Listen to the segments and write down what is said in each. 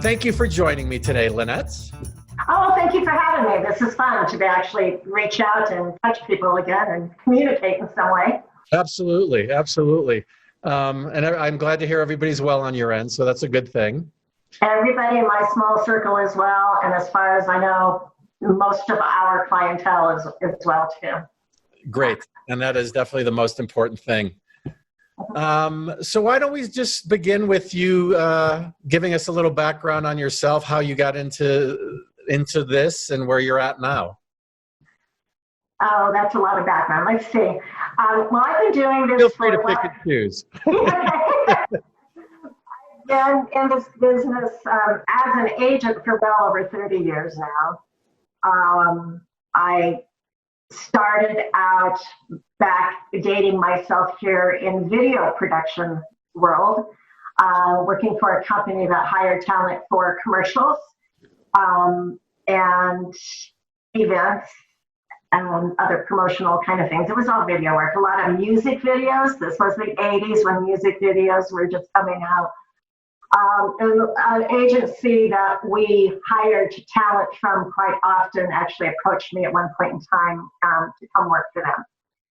Thank you for joining me today, Lynette. Oh, thank you for having me. This is fun to actually reach out and touch people again and communicate in some way. Absolutely, absolutely. And I'm glad to hear everybody's well on your end, so that's a good thing. Everybody in my small circle as well, and as far as I know, most of our clientele is well too. Great, and that is definitely the most important thing. So why don't we just begin with you giving us a little background on yourself, how you got into this and where you're at now. Oh, that's a lot of background. Let's see. Well, I've been doing this. Feel free to pick and choose. I've been in this business as an agent for well over 30 years now. I started out back dating myself here in video production world, working for a company that hired talent for commercials and events and other promotional kind of things. It was all video work, a lot of music videos. This was the 80s when music videos were just coming out. And an agency that we hired talent from quite often actually approached me at one point in time to come work for them.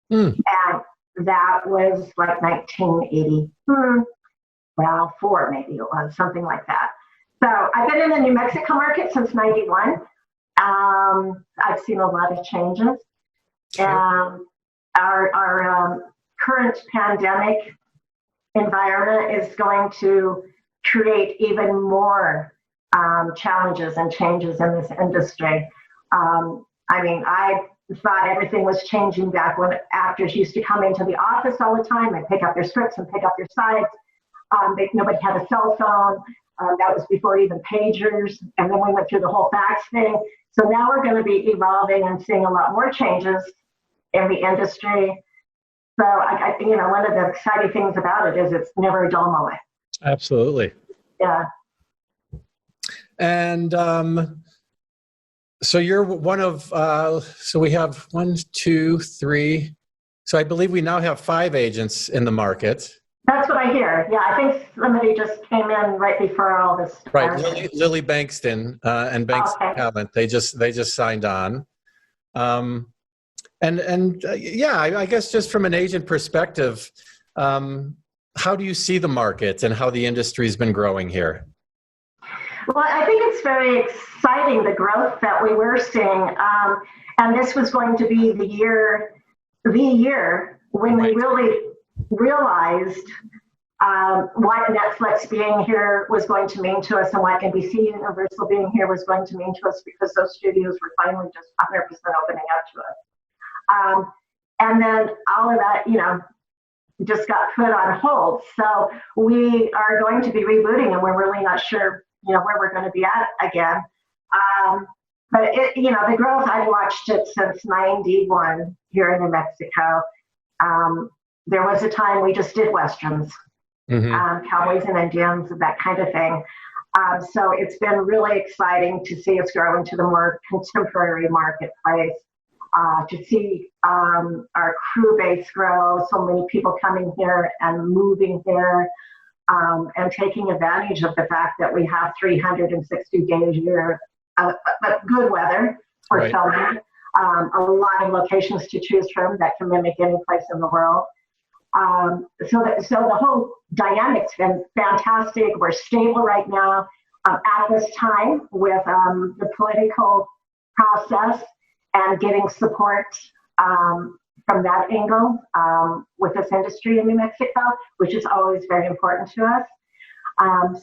And that was like 1980, well, 4 maybe it was, something like that. So I've been in the New Mexico market since 91. I've seen a lot of changes. Our current pandemic environment is going to create even more challenges and changes in this industry. I mean, I thought everything was changing back when actors used to come into the office all the time and pick up their scripts and pick up their sides. Nobody had a cell phone. That was before even pagers. And then we went through the whole fax thing. So now we're going to be evolving and seeing a lot more changes in the industry. So, one of the exciting things about it is it's never a dull moment. Absolutely. Yeah. And so you're one of, so we have 1, 2, 3. So I believe we now have 5 agents in the market. That's what I hear. Yeah, I think somebody just came in right before all this started. Right, Lily Bankston and Bankston Talent. They just signed on. Yeah, I guess just from an agent perspective, how do you see the market and how the industry's been growing here? Well, I think it's very exciting, the growth that we were seeing. And this was going to be the year when we really realized what Netflix being here was going to mean to us and what NBC Universal being here was going to mean to us, because those studios were finally just 100% opening up to us. And then all of that, just got put on hold. So we are going to be rebooting, and we're really not sure, where we're going to be at again. But the growth, I've watched it since 91 here in New Mexico. There was a time we just did Westerns, cowboys and Indians, and that kind of thing. So it's been really exciting to see us grow into the more contemporary marketplace, to see our crew base grow, so many people coming here and moving here, and taking advantage of the fact that we have 360 days a year, but good weather for filming. A lot of locations to choose from that can mimic any place in the world. So the whole dynamic's been fantastic. We're stable right now at this time with the political process and getting support from that angle with this industry in New Mexico, which is always very important to us.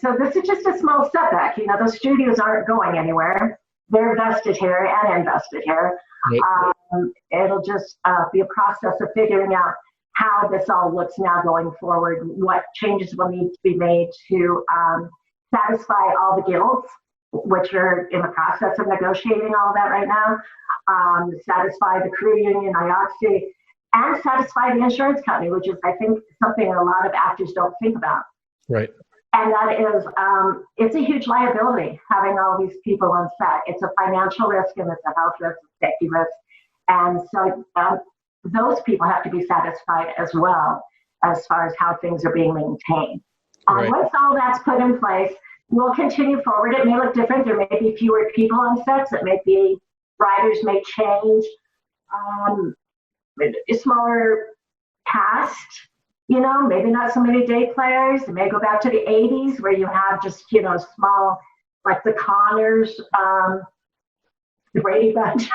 So this is just a small setback. Those studios aren't going anywhere. They're vested here and invested here. It'll just be a process of figuring out how this all looks now going forward, what changes will need to be made to satisfy all the guilds, which are in the process of negotiating all that right now, satisfy the crew union, IOTC, and satisfy the insurance company, which is, I think, something a lot of actors don't think about. Right. And that is, it's a huge liability having all these people on set. It's a financial risk, and it's a health risk, a safety risk. And so those people have to be satisfied as well, as far as how things are being maintained. Right. Once all that's put in place, we'll continue forward. It may look different. There may be fewer people on sets. It may be writers may change. A smaller cast, you know, maybe not so many day players. It may go back to the 80s where you have just, you know, small, like the Connors, the Brady Bunch,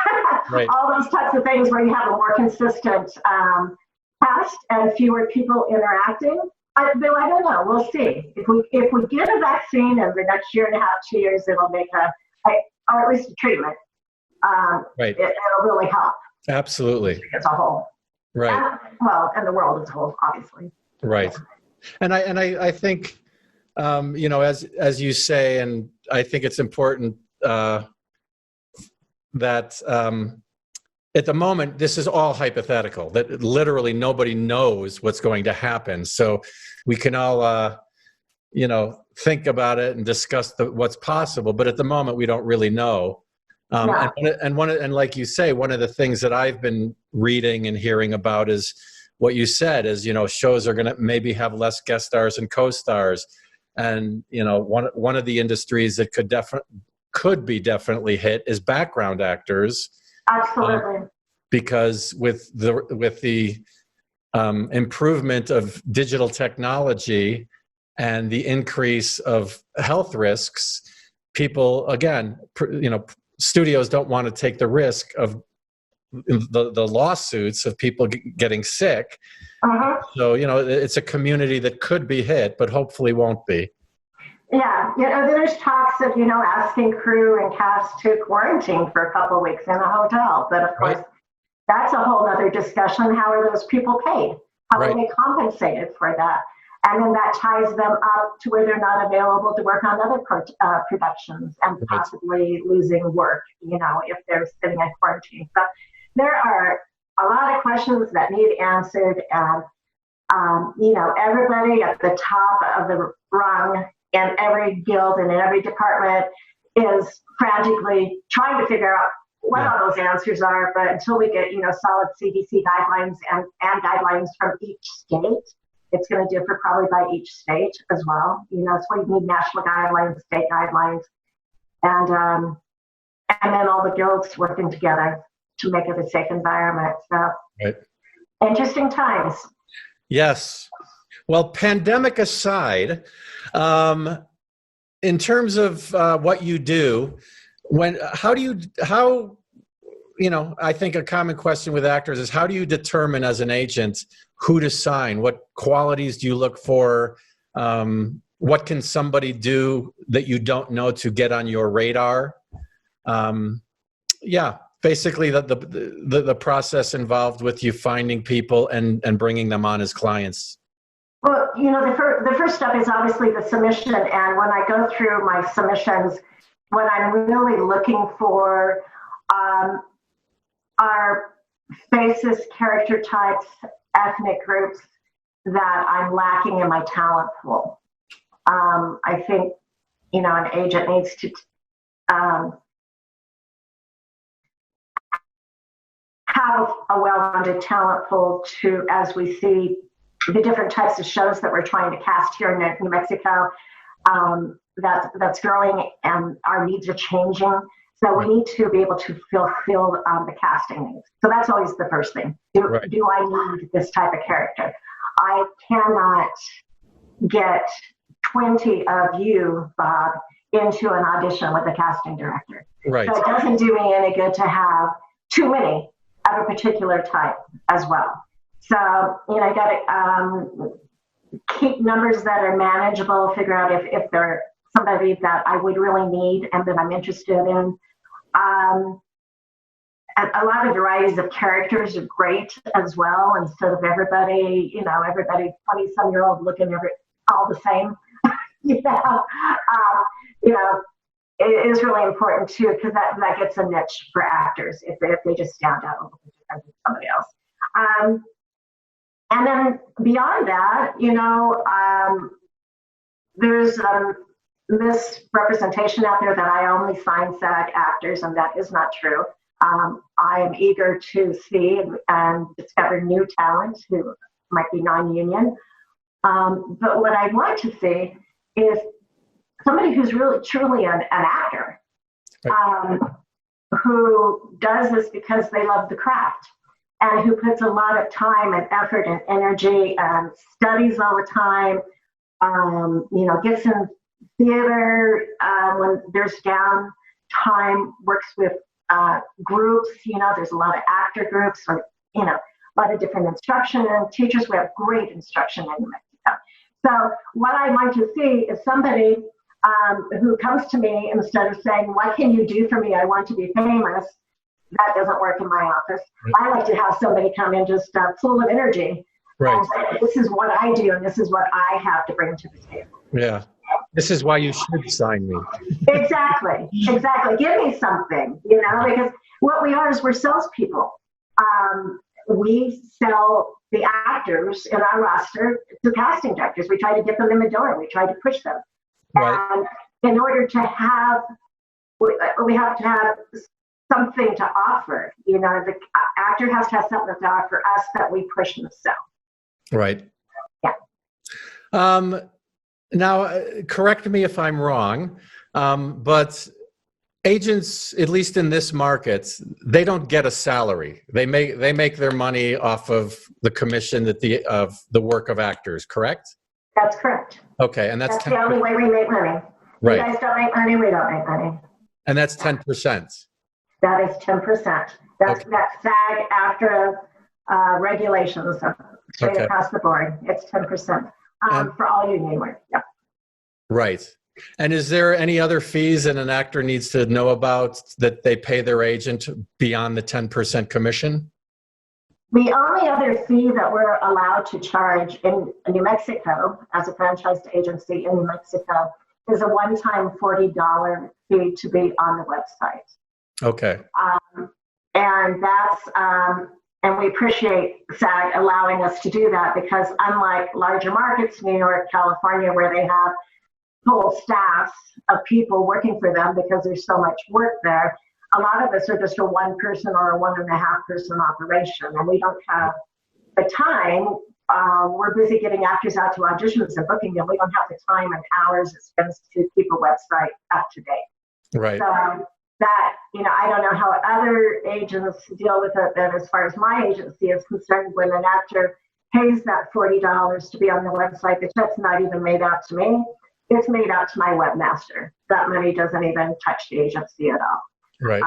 Right. all those types of things where you have a more consistent cast and fewer people interacting. Though I don't know. We'll see. If we get a vaccine in the next year and a half, 2 years, it'll make or at least a treatment. Right. It'll really help. Absolutely. As a whole. Right. And the world as a whole, obviously. Right. And I think, you know, as you say, and I think it's important that at the moment, this is all hypothetical, that literally nobody knows what's going to happen. So we can all, you know, think about it and discuss what's possible. But at the moment, we don't really know. And like you say, one of the things that I've been reading and hearing about is what you said is, you know, shows are going to maybe have less guest stars and co-stars. And, you know, one of the industries that could be definitely hit is background actors. Absolutely. Because with the improvement of digital technology and the increase of health risks, people, again, you know, studios don't want to take the risk of the lawsuits of people getting sick. Uh-huh. So, you know, it's a community that could be hit, but hopefully won't be. Yeah, you know, there's talks of, you know, asking crew and cast to quarantine for a couple of weeks in a hotel. But of course, that's a whole other discussion. How are those people paid? How are they compensated for that? And then that ties them up to where they're not available to work on other productions and possibly losing work, you know, if they're sitting in quarantine. So there are a lot of questions that need answered. And, you know, everybody at the top of the rung in every guild and in every department is frantically trying to figure out what all those answers are. But until we get, you know, solid CDC guidelines and guidelines from each state, it's going to differ probably by each state as well. You know, so you need national guidelines, state guidelines, and then all the guilds working together to make it a safe environment. So interesting times. Yes. Well, pandemic aside, in terms of what you do, how you know, I think a common question with actors is, how do you determine as an agent who to sign? What qualities do you look for? What can somebody do that you don't know to get on your radar? Basically the process involved with you finding people and bringing them on as clients. Well, you know, the first step is obviously the submission. And when I go through my submissions, what I'm really looking for are faces, character types, ethnic groups that I'm lacking in my talent pool. I think, you know, an agent needs to have a well-rounded talent pool to, as we see the different types of shows that we're trying to cast here in New Mexico, that's growing and our needs are changing. So we need to be able to fulfill the casting needs. So that's always the first thing. Do I need this type of character? I cannot get 20 of you, Bob, into an audition with a casting director. Right. So it doesn't do me any good to have too many of a particular type as well. So, you know, I got to keep numbers that are manageable, figure out if they're somebody that I would really need and that I'm interested in. A lot of varieties of characters are great as well, instead of everybody 20-some-year-old looking all the same. You know, it is really important too, because that gets a niche for actors if they just stand out a little bit different than somebody else. And then beyond that, you know, there's misrepresentation out there that I only sign SAG actors, and that is not true. I am eager to see and discover new talent who might be non-union. But what I want to see is somebody who's really truly an actor, who does this because they love the craft and who puts a lot of time and effort and energy and studies all the time, gets in theater when there's down time, works with groups, there's a lot of actor groups, or, a lot of different instruction and teachers. We have great instruction in New Mexico. So what I want to see is somebody who comes to me instead of saying, what can you do for me? I want to be famous. That doesn't work in my office. I like to have somebody come in just full of energy. Right. And say, this is what I do, and this is what I have to bring to the table. Yeah. This is why you should sign me. Exactly. Give me something, because what we are is we're salespeople. We sell the actors in our roster to casting directors. We try to get them in the door. We try to push them. Right. And in order to have, we have to have something to offer. The actor has to have something to offer us that we push and sell. Right. Yeah. Now, correct me if I'm wrong, but agents, at least in this market, they don't get a salary. They make their money off of the commission of the work of actors. Correct? That's correct. Okay, and that's the only way we make money. Right. You guys don't make money, we don't make money. And that's 10%. That is 10%. That's SAG after regulations straight across the board. It's 10% for all union work. Yeah. Right. And is there any other fees that an actor needs to know about that they pay their agent beyond the 10% commission? The only other fee that we're allowed to charge in New Mexico as a franchised agency in New Mexico is a one-time $40 fee to be on the website. Okay. And that's, and we appreciate SAG allowing us to do that, because unlike larger markets, New York, California, where they have whole staffs of people working for them because there's so much work there, a lot of us are just a one person or a 1.5 person operation, and we don't have the time. We're busy getting actors out to auditions and booking them. We don't have the time and hours it spends to keep a website up to date. Right. So that, I don't know how other agents deal with it, but as far as my agency is concerned, when an actor pays that $40 to be on the website, the check's not even made out to me. It's made out to my webmaster. That money doesn't even touch the agency at all. Right.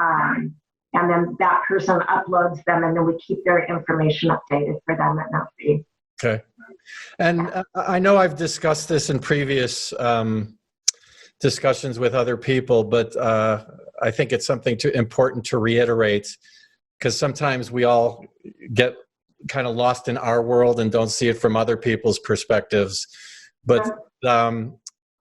And then that person uploads them, and then we keep their information updated for them at no fee. Okay. And I know I've discussed this in previous discussions with other people, but I think it's something important to reiterate, because sometimes we all get kind of lost in our world and don't see it from other people's perspectives. But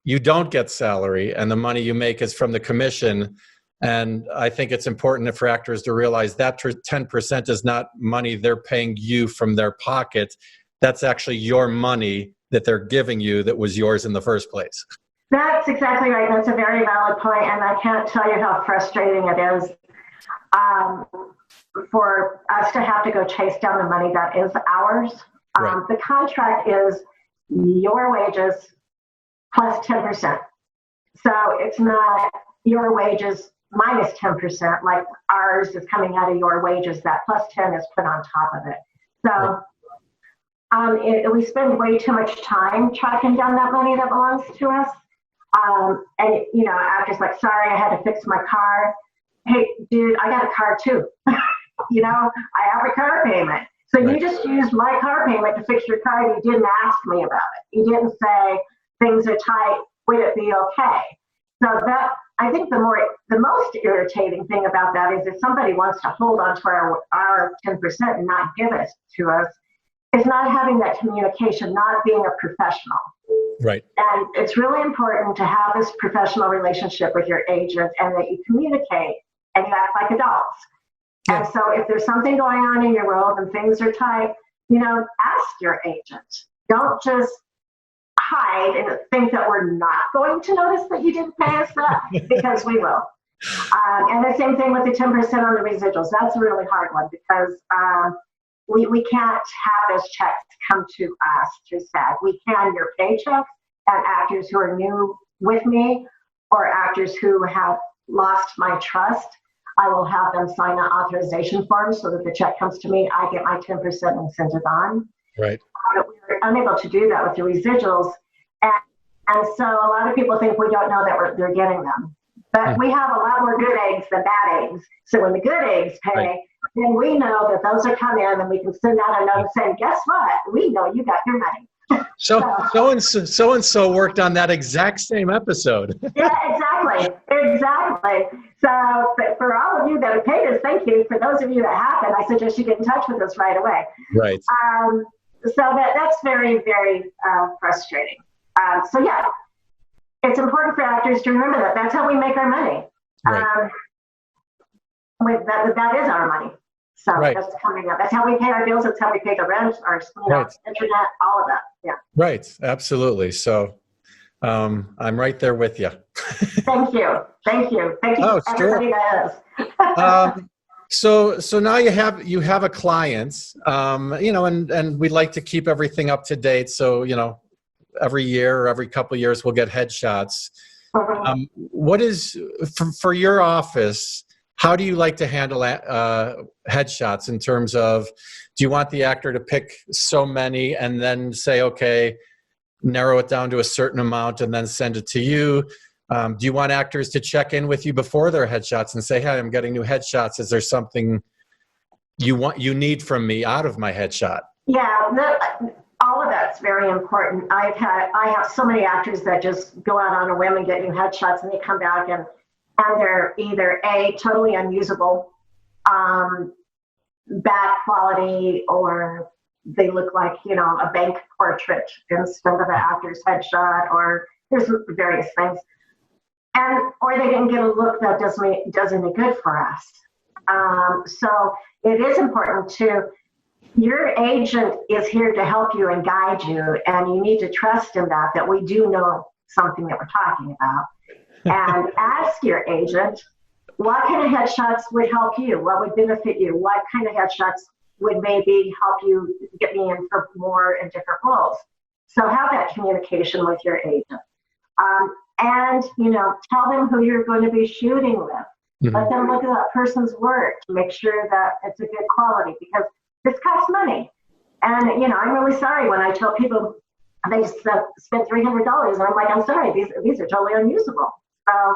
you don't get salary, and the money you make is from the commission. And I think it's important for actors to realize that 10% is not money they're paying you from their pocket. That's actually your money that they're giving you that was yours in the first place. That's exactly right. That's a very valid point, and I can't tell you how frustrating it is for us to have to go chase down the money that is ours. Right. The contract is your wages plus 10%. So it's not your wages minus 10%, like ours is coming out of your wages. That plus 10 is put on top of it. So we spend way too much time tracking down that money that belongs to us. And actors like, sorry, I had to fix my car. Hey, dude, I got a car too. I have a car payment. So you just used my car payment to fix your car. You didn't ask me about it. You didn't say things are tight. Would it be okay? So that, I think the most irritating thing about that is if somebody wants to hold on to our 10% and not give it to us, is not having that communication, not being a professional. Right. And it's really important to have this professional relationship with your agent, and that you communicate and you act like adults. Yeah. And so if there's something going on in your world and things are tight, ask your agent. Don't just hide and think that we're not going to notice that you didn't pay us that, because we will. And the same thing with the 10% on the residuals. That's a really hard one, because we can't have those checks come to us through SAG. We can your paychecks, and actors who are new with me, or actors who have lost my trust, I will have them sign an authorization form so that the check comes to me. I get my 10% and send it on. Right. But we were unable to do that with the residuals. And so a lot of people think we don't know that they're getting them. But we have a lot more good eggs than bad eggs. So when the good eggs pay, then we know that those are coming in, and we can send out a note saying, guess what? We know you got your money. So worked on that exact same episode. Yeah, exactly. So, but for all of you that have paid us, thank you. For those of you that haven't, I suggest you get in touch with us right away. Right. So that's very, very frustrating. So yeah, it's important for actors to remember that that's how we make our money. Right. That is our money. So that's coming up. That's how we pay our bills. That's how we pay the rent, our internet, all of that. Yeah. Right. Absolutely. So I'm right there with you. Thank you. Oh, everybody sure. that is. So now you have a client, and we like to keep everything up to date. So, every year or every couple of years we'll get headshots. What is for your office? How do you like to handle headshots in terms of, do you want the actor to pick so many and then say, okay, narrow it down to a certain amount and then send it to you? Do you want actors to check in with you before their headshots and say, hey, I'm getting new headshots. Is there something you need from me out of my headshot? Yeah, all of that's very important. I have so many actors that just go out on a whim and get new headshots, and they come back and they're either totally unusable, bad quality, or they look like a bank portrait instead of an actor's headshot, or there's various things, or they didn't get a look that does any good for us. So it is important your agent is here to help you and guide you, and you need to trust in that we do know something that we're talking about. And ask your agent, what kind of headshots would help you? What would benefit you? What kind of headshots would maybe help you get me in for more and different roles? So have that communication with your agent. And, tell them who you're going to be shooting with. Mm-hmm. Let them look at that person's work to make sure that it's a good quality, because this costs money. And, I'm really sorry when I tell people they spent $300, and I'm like, I'm sorry, these are totally unusable. So,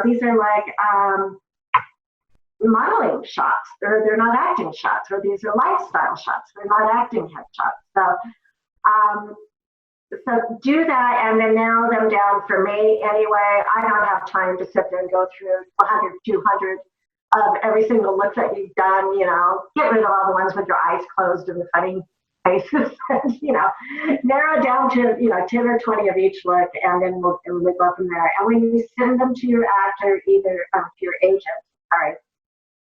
these are like modeling shots, or they're not acting shots, or these are lifestyle shots. They're not acting headshots. So do that and then narrow them down for me anyway. I don't have time to sit there and go through 100, 200 of every single look that you've done, get rid of all the ones with your eyes closed and the funny faces, and, narrow down to, 10 or 20 of each look, and then we'll go from there. And when you send them to your actor, to your agent,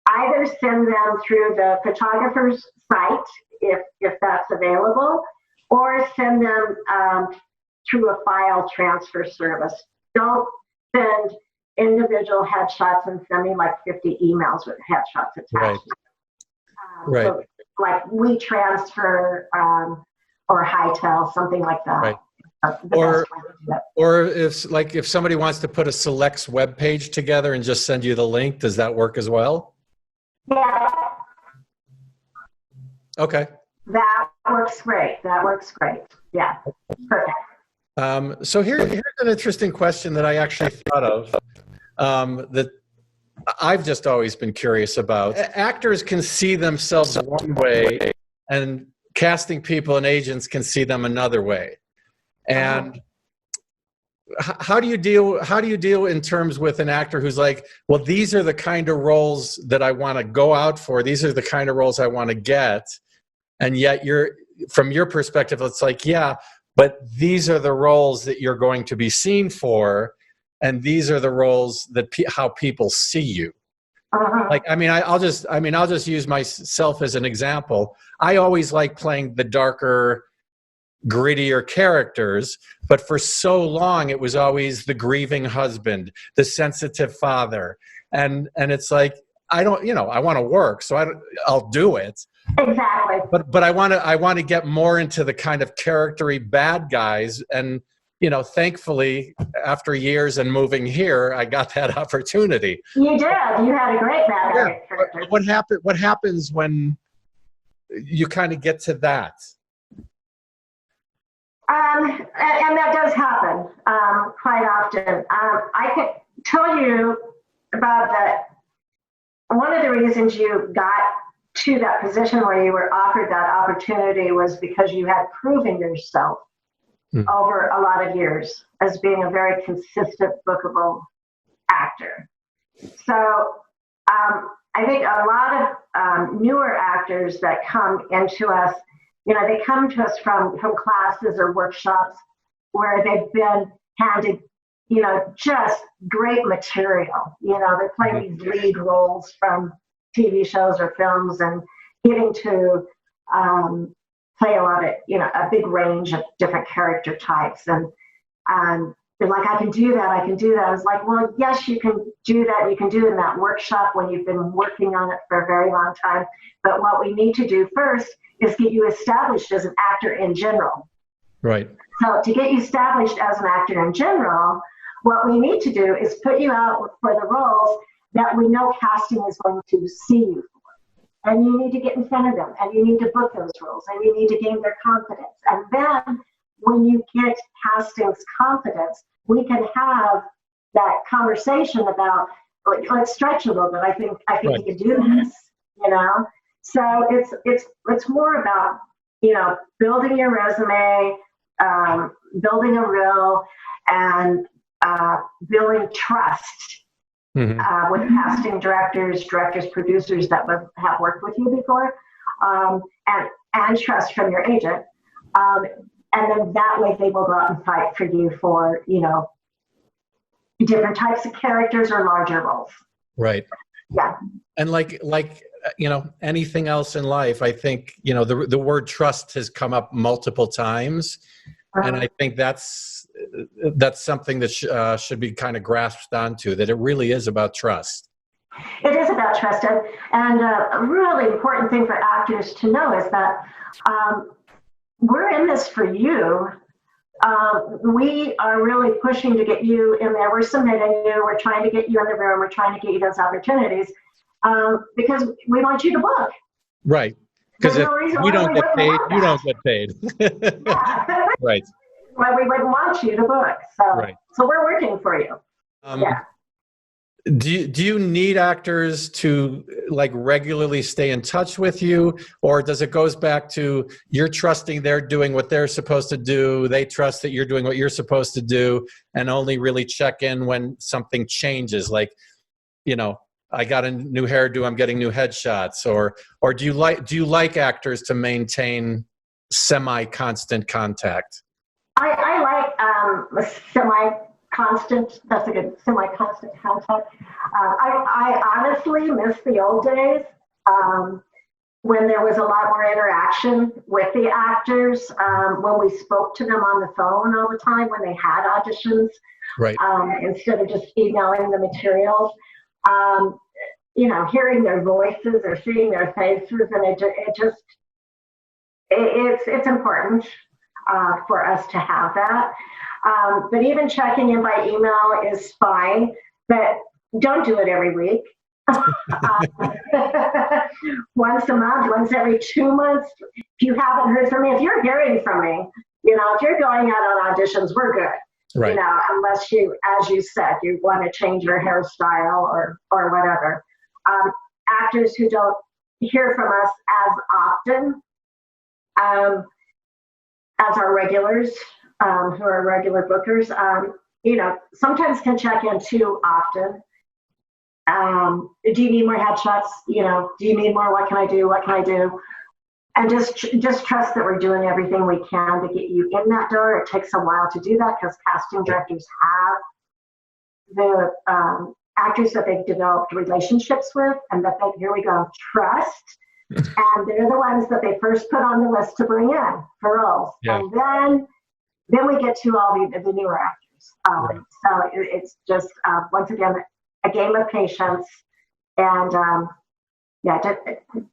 either send them through the photographer's site, if that's available, or send them through a file transfer service. Don't send individual headshots and send me like 50 emails with headshots attached. Right. So like WeTransfer or Hightail, something like that. Right. Or if somebody wants to put a Selects web page together and just send you the link, does that work as well? Yeah. Okay. That works great. Yeah, perfect. So here's an interesting question that I actually thought of that I've just always been curious about. Actors can see themselves one way, and casting people and agents can see them another way. And how do you deal in terms with an actor who's like, well, these are the kind of roles that I want to go out for. These are the kind of roles I want to get. And yet from your perspective, it's like, yeah, but these are the roles that you're going to be seen for. And these are the roles that how people see you. Like, I'll just use myself as an example. I always like playing the darker, grittier characters, but for so long it was always the grieving husband, the sensitive father, and it's like, I don't, I want to work, so I'll do it. Exactly. But I want to get more into the kind of charactery bad guys, and thankfully, after years and moving here, I got that opportunity. You did. You had a great background. Yeah. What happens when you kind of get to that? And that does happen quite often. I can tell you about that. One of the reasons you got to that position where you were offered that opportunity was because you had proven yourself over a lot of years as being a very consistent, bookable actor. So I think a lot of newer actors that come into us, they come to us from classes or workshops where they've been handed, just great material. They're playing these lead roles from TV shows or films and getting to play a lot of, a big range of different character types. And they're like, I can do that. I was like, well, yes, you can do that. You can do it in that workshop when you've been working on it for a very long time. But what we need to do first is get you established as an actor in general. Right. So to get you established as an actor in general, what we need to do is put you out for the roles that we know casting is going to see you for. And you need to get in front of them, and you need to book those roles, and you need to gain their confidence. And then when you get casting's confidence, we can have that conversation about, let's stretch a little bit. I think right. You can do this, So it's more about, building your resume, building a reel, and building trust with casting directors, producers that have worked with you before, and trust from your agent. And then that way they will go out and fight for you for, different types of characters or larger roles. Right. Yeah. And like anything else in life, I think, the word trust has come up multiple times. And I think that's something that should be kind of grasped onto, that it really is about trust. It is about trust. And a really important thing for actors to know is that we're in this for you. We are really pushing to get you in there. We're submitting you. We're trying to get you in the room. We're trying to get you those opportunities because we want you to book. Right. Because if we don't get paid, you don't get paid. Right. Well, we wouldn't want you to book. So we're working for you. Yeah. Do you need actors to regularly stay in touch with you, or does it goes back to you're trusting they're doing what they're supposed to do, they trust that you're doing what you're supposed to do, and only really check in when something changes, I got a new hairdo, I'm getting new headshots, or do you like actors to maintain semi-constant contact? I like semi-constant. That's a good semi-constant contact. I honestly miss the old days when there was a lot more interaction with the actors, when we spoke to them on the phone all the time, when they had auditions, right? Instead of just emailing the materials. Hearing their voices or seeing their faces, and it's important for us to have that. But even checking in by email is fine, but don't do it every week. Once a month, once every 2 months. If you haven't heard from me, if you're hearing from me, if you're going out on auditions, we're good. Right. Unless you, as you said, you want to change your hairstyle or whatever. Actors who don't hear from us as often as our regulars, who are regular bookers, sometimes can check in too often. Do you need more headshots? Do you need more? What can I do? What can I do? And just trust that we're doing everything we can to get you in that door. It takes a while to do that because casting directors have the actors that they've developed relationships with, and that trust. And they're the ones that they first put on the list to bring in for roles. Yeah. And then we get to all the newer actors. Right. So it's just, once again, a game of patience. And yeah,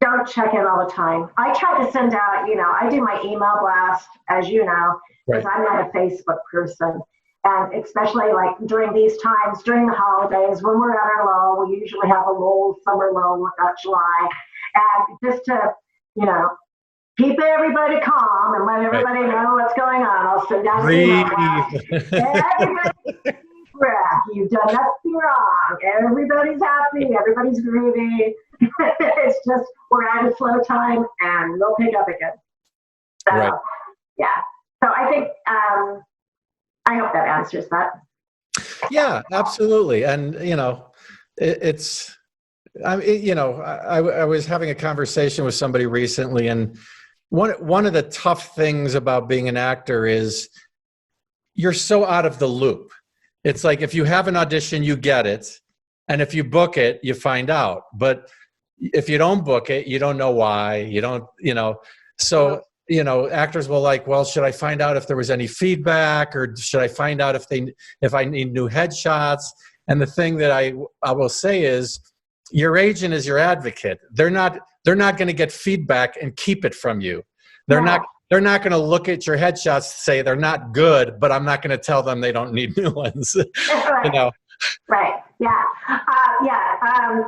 don't check in all the time. I try to send out, I do my email blast, as you know, because Right. I'm not a Facebook person. And especially like during these times, during the holidays, when we're at our lull, we usually have a lull, summer lull, we've got July. And just to, keep everybody calm and let everybody know what's going on, I'll send out an email blast. Everybody, deep breath. You've done nothing wrong. Everybody's happy. Everybody's groovy. It's just we're at a slow time, and we'll pick up again. So, Right. yeah. So I think I hope that answers that. Yeah, absolutely. And I was having a conversation with somebody recently, and one of the tough things about being an actor is you're so out of the loop. It's like if you have an audition, you get it. And if you book it, you find out. But if you don't book it, you don't know why. You don't, so, actors will like, well, should I find out if there was any feedback, or should I find out if I need new headshots? And the thing that I will say is your agent is your advocate. They're not going to get feedback and keep it from you. They're not going to look at your headshots and say they're not good, but I'm not going to tell them they don't need new ones. Right. Right. Yeah.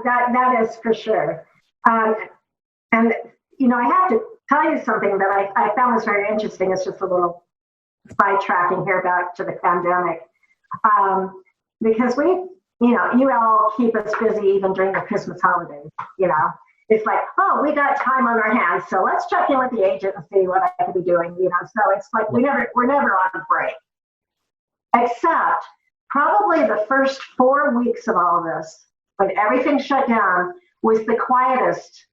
That is for sure. And I have to tell you something that I found was very interesting. It's just a little sidetracking here back to the pandemic. Because you all keep us busy even during the Christmas holidays, It's like, oh, we got time on our hands, so let's check in with the agent and see what I could be doing, So it's like we're never on a break. Except probably the first 4 weeks of all of this, when everything shut down, was the quietest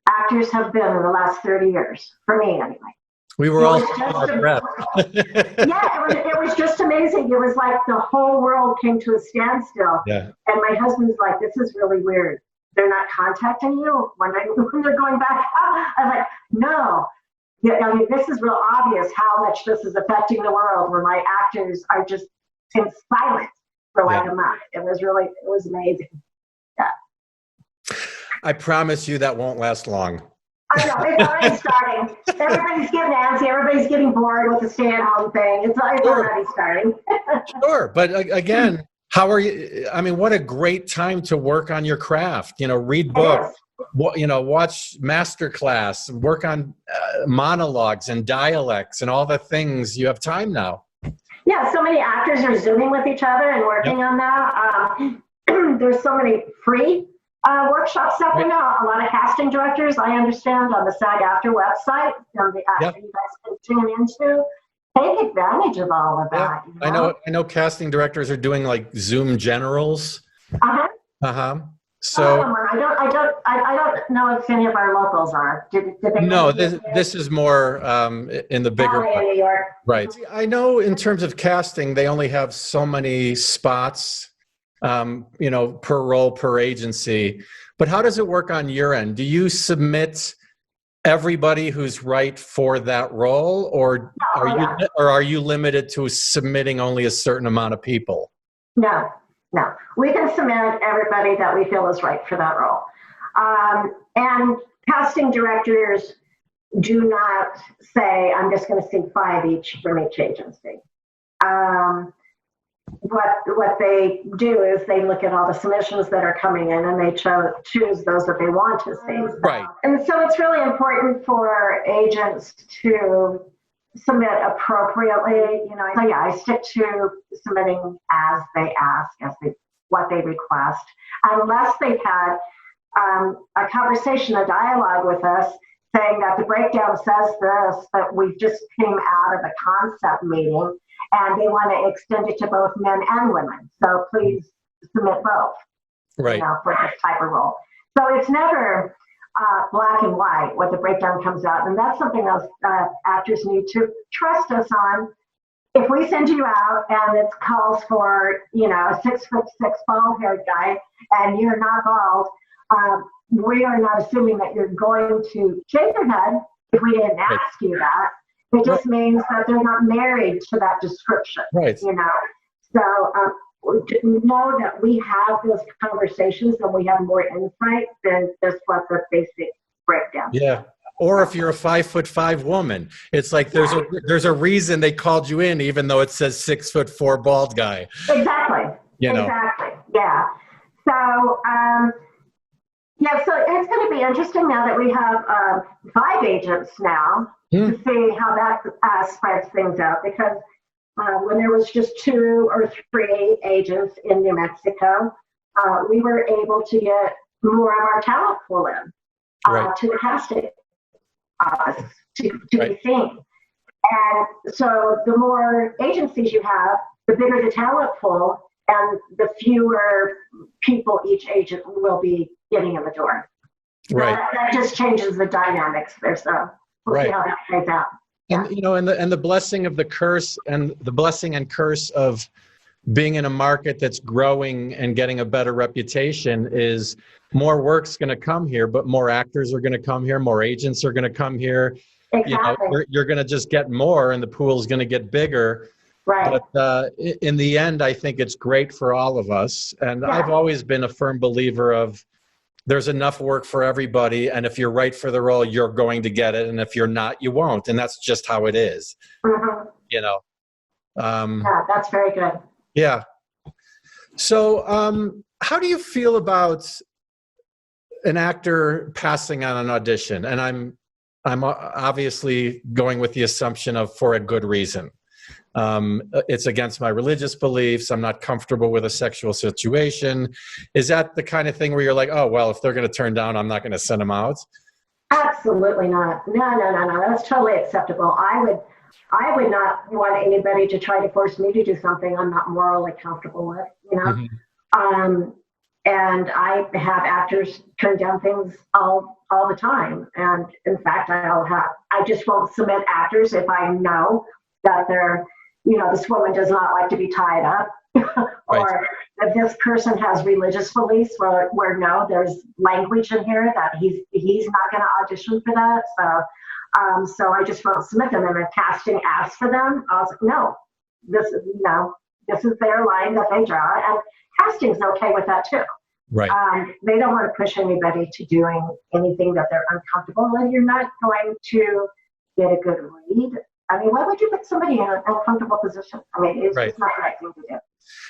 actors have been in the last 30 years, for me anyway. We were all out of breath. Yeah, it was just amazing. It was like the whole world came to a standstill. Yeah. And my husband's like, this is really weird. They're not contacting you when they're going back up. I was like, no. I mean, this is real obvious how much this is affecting the world, where my actors are just in silence for like a month. It was amazing. Yeah. I promise you that won't last long. I know, it's already starting. Everybody's getting antsy. Everybody's getting bored with the stay-at-home thing. It's already starting. Sure, but again, how are you? I mean, what a great time to work on your craft. Read books. Watch masterclass. Work on monologues and dialects and all the things. You have time now. Yeah, so many actors are Zooming with each other and working on that. There's so many free workshops out there now. A lot of casting directors, I understand, on the SAG-AFTRA website, the actor you guys can tune into. Take advantage of all of that. I know casting directors are doing like Zoom generals. So I don't know if any of our locals are. Did they? No, this is more in the bigger in New York. Right. I know in terms of casting, they only have so many spots, per role, per agency. But how does it work on your end? Do you submit everybody who's right for that role, or are you limited to submitting only a certain amount of people? No. We can submit everybody that we feel is right for that role. And casting directors do not say, I'm just going to see 5 each from each agency. What they do is they look at all the submissions that are coming in, and they choose those that they want to see. Right. And so it's really important for agents to submit appropriately. So I stick to submitting as they ask, what they request, unless they've had a conversation, a dialogue with us, saying that the breakdown says this, but we just came out of a concept meeting, and they want to extend it to both men and women. So please submit both, right? For this type of role. So it's never black and white what the breakdown comes out, and that's something else actors need to trust us on. If we send you out and it calls for a 6'6" bald-haired guy, and you're not bald, we are not assuming that you're going to shave your head if we didn't ask you that. It just means that they're not married to that description. Right. So know that we have those conversations and we have more insight than just what the basic breakdown. Yeah. Or if you're a 5'5" woman, it's like there's a reason they called you in, even though it says 6'4" bald guy. Exactly. You know. Exactly. Yeah. So so it's going to be interesting now that we have 5 agents now to see how that spreads things out, because when there was just 2 or 3 agents in New Mexico, we were able to get more of our talent pool in to the casting office to be seen. And so the more agencies you have, the bigger the talent pool and the fewer people each agent will be getting in the door. Right. That just changes the dynamics there. So we'll see how that plays out. And you know, and the blessing of the curse and the blessing and curse of being in a market that's growing and getting a better reputation is more work's going to come here, but more actors are going to come here, more agents are going to come here. Exactly. You know, you're going to just get more, and the pool's going to get bigger. Right. But in the end, I think it's great for all of us. And I've always been a firm believer of there's enough work for everybody, and if you're right for the role, you're going to get it, and if you're not, you won't, and that's just how it is. You know. Yeah, that's very good. Yeah. So, how do you feel about an actor passing on an audition? And I'm obviously going with the assumption of for a good reason. It's against my religious beliefs. I'm not comfortable with a sexual situation. Is that the kind of thing where you're like, oh, well, if they're going to turn down, I'm not going to send them out? Absolutely not. No. That's totally acceptable. I would not want anybody to try to force me to do something I'm not morally comfortable with, you know? And I have actors turn down things all the time. And in fact, I just won't submit actors if I know that they're, you know, this woman does not like to be tied up, or that this person has religious beliefs where no, there's language in here that he's not going to audition for that. So I just won't submit them. And if casting asks for them, I was like, no, this is their line that they draw, and casting's okay with that too. Right. They don't want to push anybody to doing anything that they're uncomfortable with. You're not going to get a good read. I mean, why would you put somebody in an uncomfortable position? I mean, it's just not the right thing to do.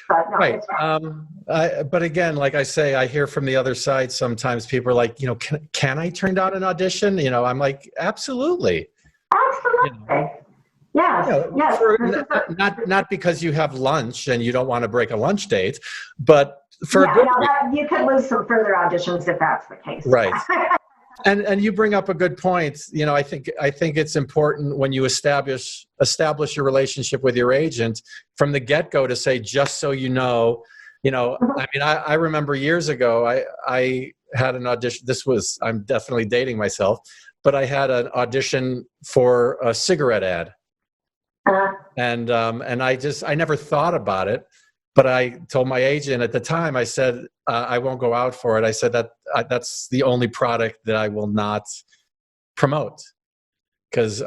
But no, right. It's fine. But again, like I say, I hear from the other side sometimes people are like, you know, can I turn down an audition? You know, I'm like, absolutely. Absolutely. You know, yes. Yes. Not because you have lunch and you don't want to break a lunch date, but for a good you could lose some further auditions if that's the case. Right. And you bring up a good point. You know, I think it's important when you establish your relationship with your agent from the get-go to say, just so you know, I mean, I remember years ago, I had an audition. I'm definitely dating myself, but I had an audition for a cigarette ad. And I never thought about it. But I told my agent at the time, I said, I won't go out for it. I said that's the only product that I will not promote, because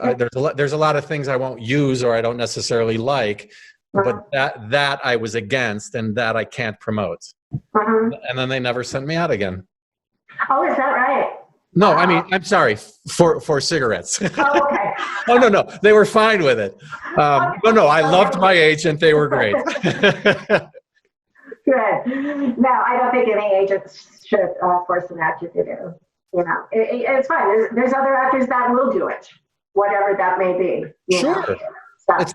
there's a lot of things I won't use or I don't necessarily like, but that I was against and that I can't promote. And then they never sent me out again. Oh, is that right? No, I mean, I'm sorry, for cigarettes. Oh, okay. Oh, no, they were fine with it. No, I loved my agent. They were great. Good. No, I don't think any agents should force an actor to do. You know, it's fine. There's other actors that will do it, whatever that may be. Sure.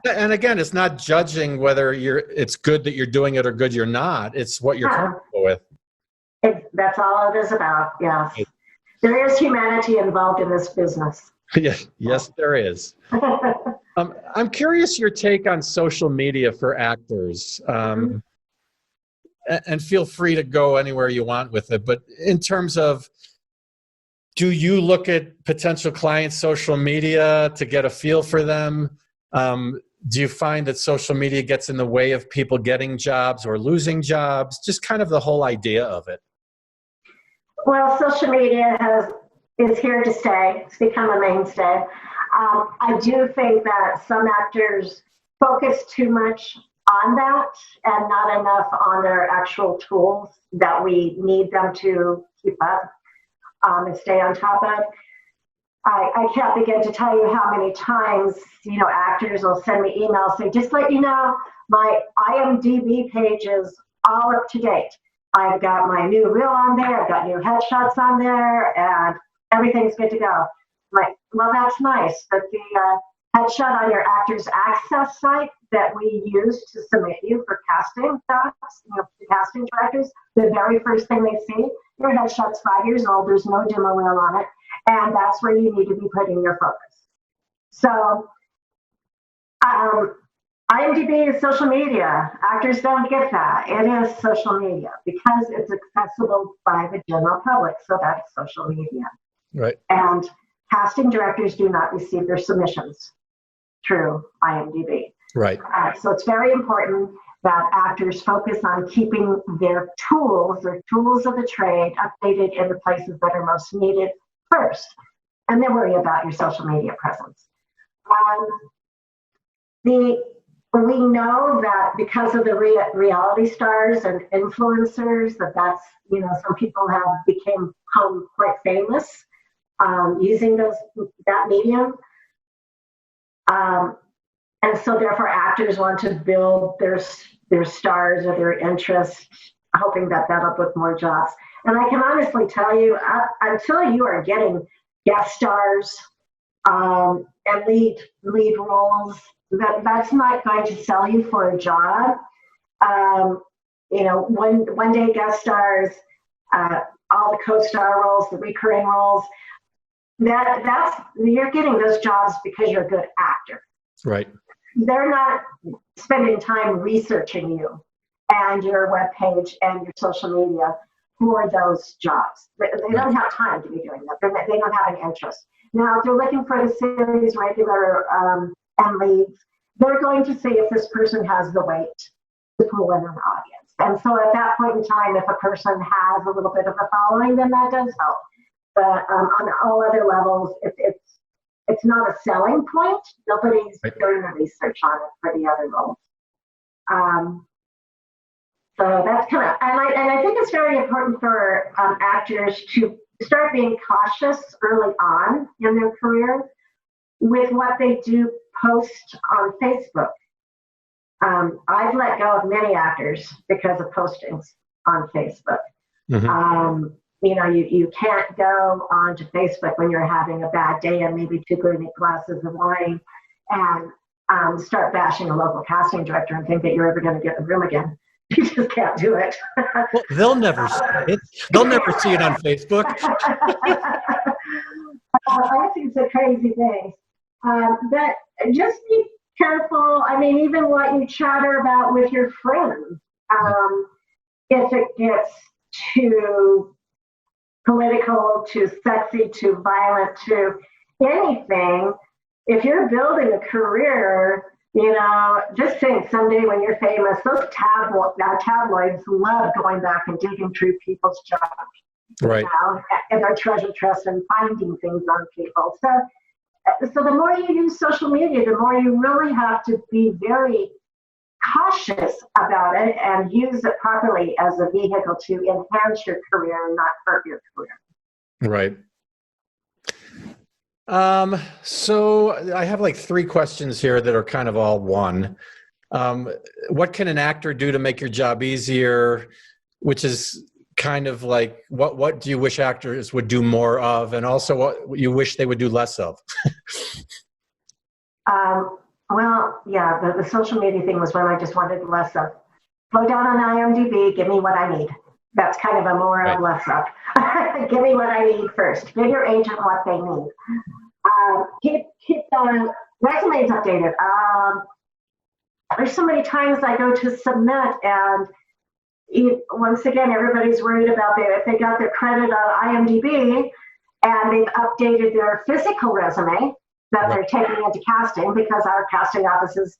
And again, it's not judging whether it's good that you're doing it or good you're not. It's what you're comfortable with. That's all it is about, yes. There is humanity involved in this business. Yes, there is. I'm curious your take on social media for actors. And feel free to go anywhere you want with it. But in terms of, do you look at potential clients' social media to get a feel for them? Do you find that social media gets in the way of people getting jobs or losing jobs? Just kind of the whole idea of it. Well, social media is here to stay. It's become a mainstay. I do think that some actors focus too much on that and not enough on their actual tools that we need them to keep up and stay on top of. I can't begin to tell you how many times, actors will send me emails saying, just let you know, my IMDB page is all up to date. I've got my new reel on there, I've got new headshots on there, and everything's good to go. I'm like, well, that's nice, but the headshot on your Actors Access site that we use to submit you for casting jobs, the casting directors, the very first thing they see, your headshot's 5 years old, there's no demo reel on it, and that's where you need to be putting your focus. So, IMDb is social media. Actors don't get that. It is social media because it's accessible by the general public, so that's social media. Right. And casting directors do not receive their submissions through IMDb. Right. So it's very important that actors focus on keeping their tools of the trade, updated in the places that are most needed first, and then worry about your social media presence. We know that because of the reality stars and influencers, that's some people have become quite famous using that medium. And so therefore actors want to build their stars or their interest, hoping that that'll book more jobs. And I can honestly tell you, until you are getting guest stars and lead roles, that's not going to sell you for a job. One day guest stars, all the co-star roles, the recurring roles, you're getting those jobs because you're a good actor. Right. They're not spending time researching you and your webpage and your social media for those jobs. They don't have time to be doing that. They don't have an interest. Now, if they're looking for the series regular and leads, they're going to see if this person has the weight to pull in an audience. And so at that point in time, if a person has a little bit of a following, then that does help. But on all other levels, it's not a selling point. Nobody's doing the research on it for the other roles. So that's kind of, and I think it's very important for actors to start being cautious early on in their career with what they do post on Facebook. I've let go of many actors because of postings on Facebook. Mm-hmm. You can't go onto Facebook when you're having a bad day and maybe 2 glasses of wine and start bashing a local casting director and think that you're ever going to get in the room again. You just can't do it. Well, they'll never see it. They'll never see it on Facebook. I think it's a crazy thing. But just be careful. I mean, even what you chatter about with your friends, if it gets too political, too sexy, too violent, too anything, if you're building a career, just think someday when you're famous, those tabloids love going back and digging through people's jobs. Right. And their treasure trust and finding things on people. So the more you use social media, the more you really have to be very cautious about it and use it properly as a vehicle to enhance your career and not hurt your career. Right. So I have like 3 questions here that are kind of all one. What can an actor do to make your job easier? Which is kind of like, what do you wish actors would do more of? And also what you wish they would do less of? Well, yeah, the social media thing was one I just wanted less of. Slow down on IMDb, give me what I need. That's kind of a more of less of. Give me what I need first. Give your agent what they need. Keep the resumes updated. There's so many times I go to submit and once again, everybody's worried about if they got their credit on IMDb and they've updated their physical resume that they're taking into casting, because our casting offices,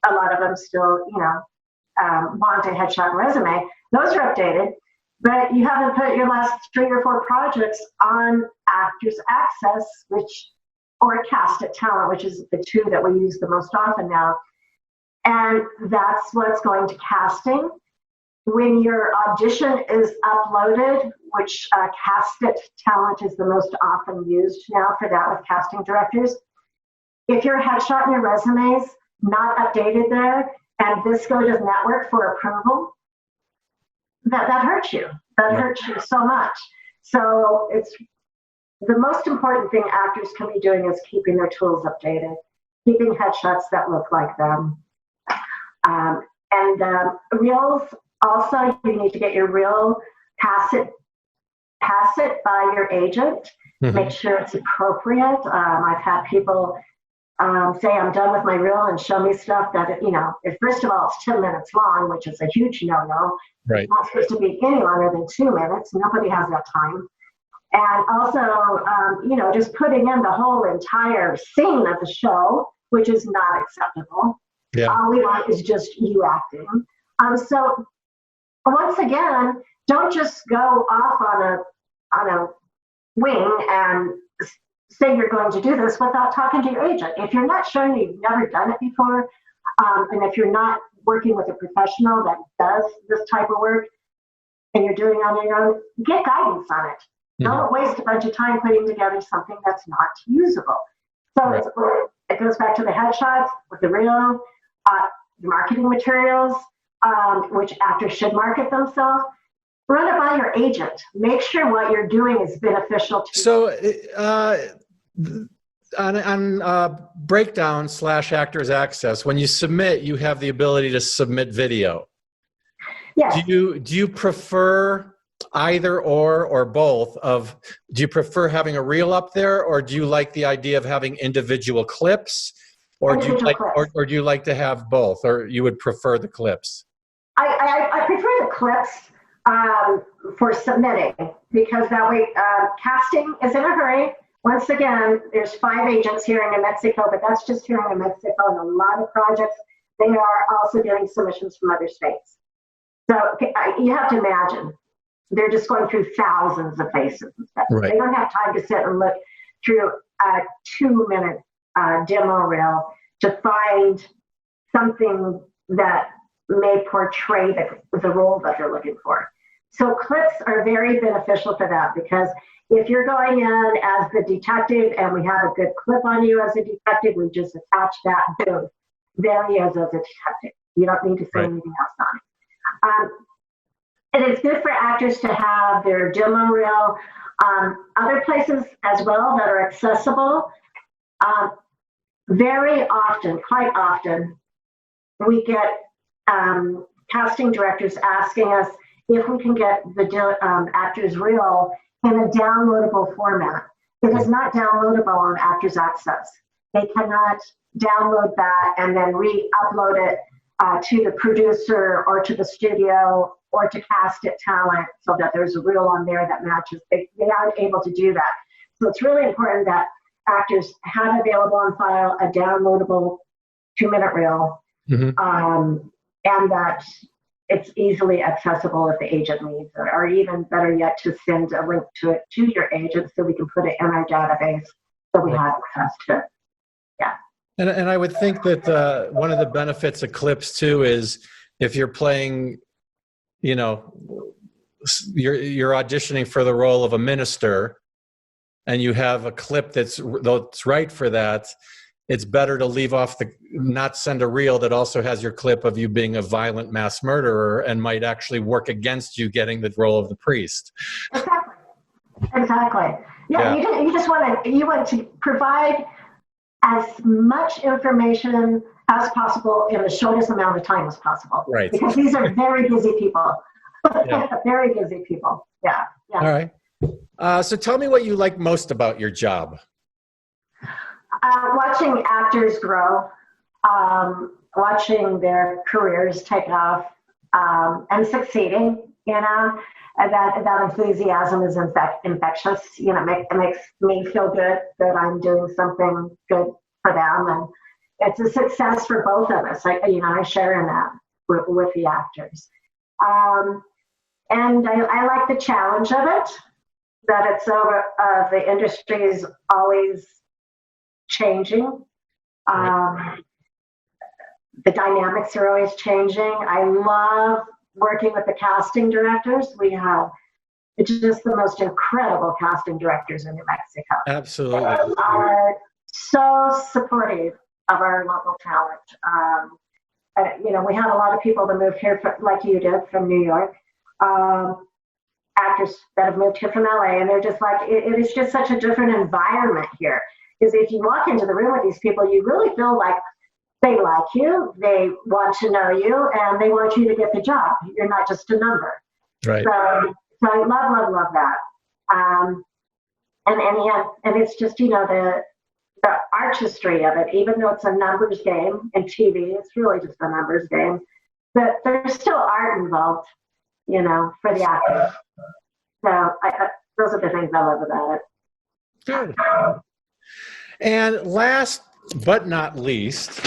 a lot of them still, want a headshot resume. Those are updated, but you haven't put your last 3 or 4 projects on Actors Access, or Cast at Talent, which is the 2 that we use the most often now. And that's what's going to casting. When your audition is uploaded, which Cast It Talent is the most often used now for that with casting directors, if your headshot and your resume is not updated there, and this goes to network for approval, that hurts you. That hurts you so much. So it's the most important thing actors can be doing is keeping their tools updated, keeping headshots that look like them. Reels, also, you need to get your reel, pass it by your agent, make sure it's appropriate. I've had people say I'm done with my reel and show me stuff that, if first of all, it's 10 minutes long, which is a huge no-no. Right. It's not supposed to be any longer than 2 minutes. Nobody has that time. And also, just putting in the whole entire scene of the show, which is not acceptable. Yeah. All we want is just you acting. So once again, don't just go off on a wing and say you're going to do this without talking to your agent. If you're not showing you've never done it before, and if you're not working with a professional that does this type of work, and you're doing it on your own, get guidance on it. Don't waste a bunch of time putting together something that's not usable. So it goes back to the headshots with the reel, the marketing materials, which actors should market themselves. Run it by your agent. Make sure what you're doing is beneficial to you. So on breakdown / actors access, when you submit, you have the ability to submit video. Yes. Do you prefer either or both of, do you prefer having a reel up there, or do you like the idea of having individual clips, or do you like to have both, or you would prefer the clips? I prefer the clips for submitting, because that way casting is in a hurry. Once again, there's 5 agents here in New Mexico, but that's just here in New Mexico, and a lot of projects, they are also getting submissions from other states. So you have to imagine, they're just going through thousands of faces and stuff. Right. They don't have time to sit and look through a 2-minute demo reel to find something that may portray the role that they're looking for. So clips are very beneficial for that, because if you're going in as the detective and we have a good clip on you as a detective, we just attach that, boom, there he is as a detective. You don't need to say anything else on it. It is good for actors to have their demo reel. Other places as well that are accessible. Very often, quite often, we get casting directors asking us if we can get the actor's reel in a downloadable format. It is not downloadable on Actors Access. They cannot download that and then re-upload it to the producer or to the studio or to Cast It Talent so that there's a reel on there that matches. They aren't able to do that. So it's really important that actors have available on file a downloadable 2-minute reel, and that it's easily accessible if the agent needs it, or even better yet, to send a link to it to your agent so we can put it in our database so we have access to it. Yeah. And I would think that one of the benefits of clips too is if you're playing, you're auditioning for the role of a minister, and you have a clip that's right for that, it's better to leave off not send a reel that also has your clip of you being a violent mass murderer and might actually work against you getting the role of the priest. Exactly. Yeah. You just want to provide as much information as possible in the shortest amount of time as possible. Right. Because these are very busy people. Very busy people. Yeah. All right. So tell me what you like most about your job. Watching actors grow, watching their careers take off, and succeeding, that enthusiasm is infectious. It makes me feel good that I'm doing something good for them. And it's a success for both of us. I share in that with the actors. And I like the challenge of it, that it's over, the industry is always changing. The dynamics are always changing. I love working with the casting directors. We have just the most incredible casting directors in New Mexico. Absolutely. They are so supportive of our local talent. We have a lot of people that moved here, like you did, from New York. Actors that have moved here from LA, and they're just like, it is just such a different environment here. Because if you walk into the room with these people, you really feel like they like you, they want to know you, and they want you to get the job. You're not just a number. Right. So I love that. And it's just, the artistry of it, even though it's a numbers game in TV, it's really just a numbers game. But there's still art involved, for the actors. So those are the things I love about it. Good. And last but not least,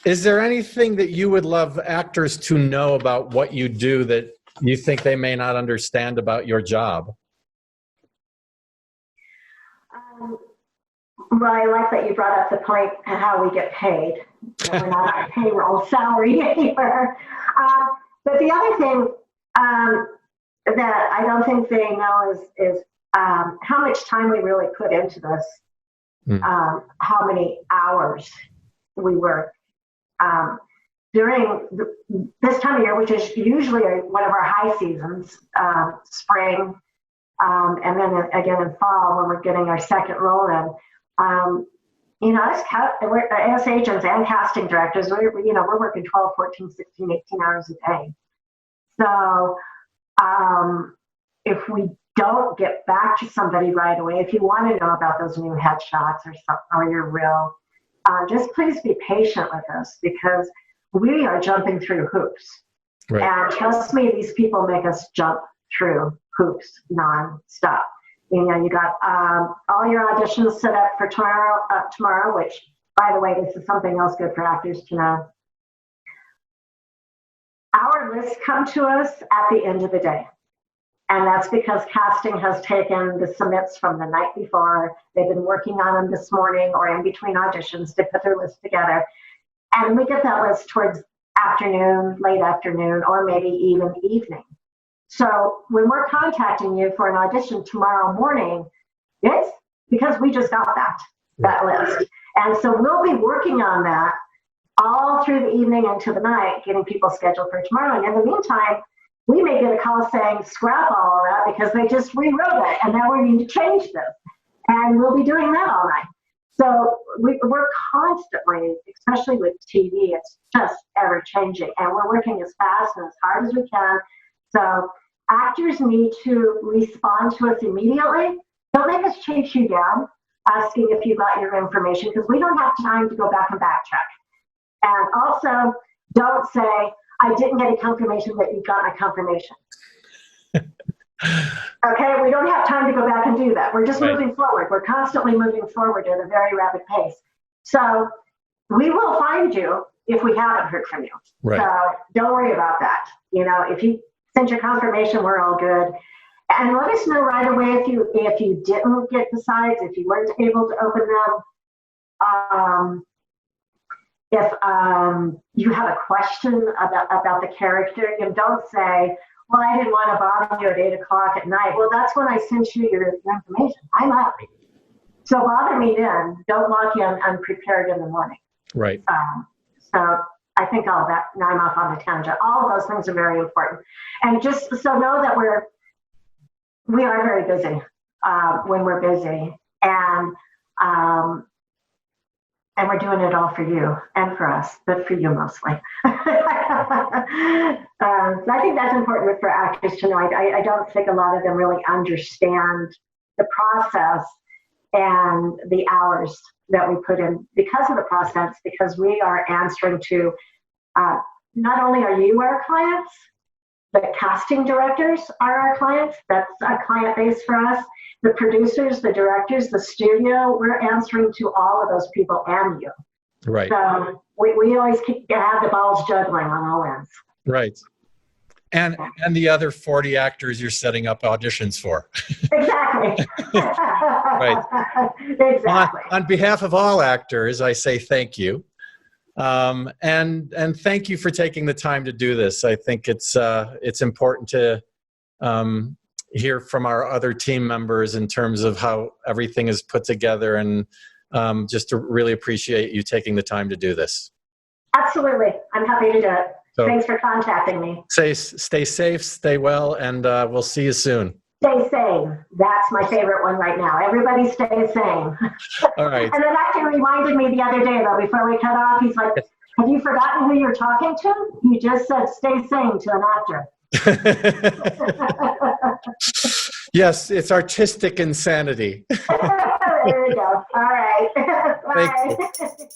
is there anything that you would love actors to know about what you do that you think they may not understand about your job? Well, I like that you brought up the point of how we get paid. We're not on payroll salary anywhere. But the other thing that I don't think they know is how much time we really put into this, how many hours we work. During this time of year, which is usually one of our high seasons, spring, and then again in fall when we're getting our second roll in. As agents and casting directors, we're working 12, 14, 16, 18 hours a day. So if we don't get back to somebody right away, if you want to know about those new headshots or your reel, just please be patient with us because we are jumping through hoops. Right. And trust me, these people make us jump through hoops nonstop. You got all your auditions set up for tomorrow, which, by the way, this is something else good for actors to know. Our lists come to us at the end of the day. And that's because casting has taken the submits from the night before. They've been working on them this morning or in between auditions to put their list together. And we get that list towards afternoon, late afternoon, or maybe even evening. So when we're contacting you for an audition tomorrow morning, it's because we just got that list. And so we'll be working on that all through the evening into the night, getting people scheduled for tomorrow. And in the meantime, we may get a call saying, scrap all of that because they just rewrote it and now we need to change this. And we'll be doing that all night. So we're constantly, especially with TV, it's just ever changing. And we're working as fast and as hard as we can. So actors need to respond to us immediately. Don't make us chase you down asking if you got your information because we don't have time to go back and backtrack. And also, don't say, I didn't get a confirmation that you got my confirmation. Okay, we don't have time to go back and do that. We're just moving forward. We're constantly moving forward at a very rapid pace. So we will find you if we haven't heard from you. Right. So don't worry about that. If you send your confirmation, we're all good. And let us know right away if you didn't get the sites, if you weren't able to open them. If you have a question about the character, don't say, well, I didn't want to bother you at 8 o'clock at night. Well, that's when I sent you your information. I'm up. So bother me then. Don't walk in unprepared in the morning. Right. So I think all that, now I'm off on a tangent. All of those things are very important. And just so know that we are very busy when we're busy. And we're doing it all for you and for us, but for you mostly. So I think that's important for actors to know. I don't think a lot of them really understand the process and the hours that we put in because of the process, because we are answering to, not only are you our clients, the casting directors are our clients. That's a client base for us. The producers, the directors, the studio, we're answering to all of those people and you. Right. So we always have the balls juggling on all ends. Right. And the other 40 actors you're setting up auditions for. Exactly. Right. Exactly. On behalf of all actors, I say thank you. And thank you for taking the time to do this. I think it's important to hear from our other team members in terms of how everything is put together, and just to really appreciate you taking the time to do this. Absolutely. I'm happy to do it. So, thanks for contacting me. Stay safe, stay well, and we'll see you soon. Stay sane. That's my favorite one right now. Everybody stay sane. All right. And then actor reminded me the other day, though, before we cut off, he's like, have you forgotten who you're talking to? You just said stay sane to an actor. Yes, it's artistic insanity. There we go. All right. Bye. Thank you.